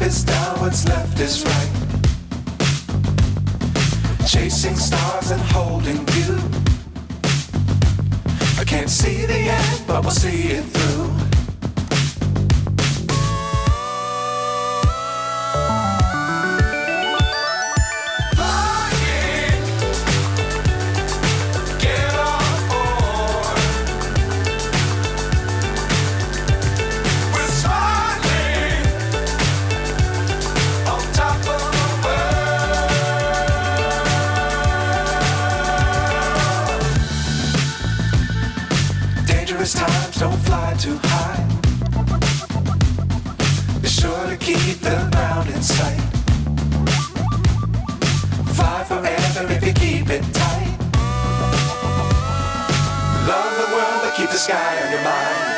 is down, what's left is right. Chasing stars and holding you. I can't see the end, but we'll see it through. Times don't fly too high. Be sure to keep the ground in sight. Fly forever if you keep it tight. Love the world, but keep the sky on your mind.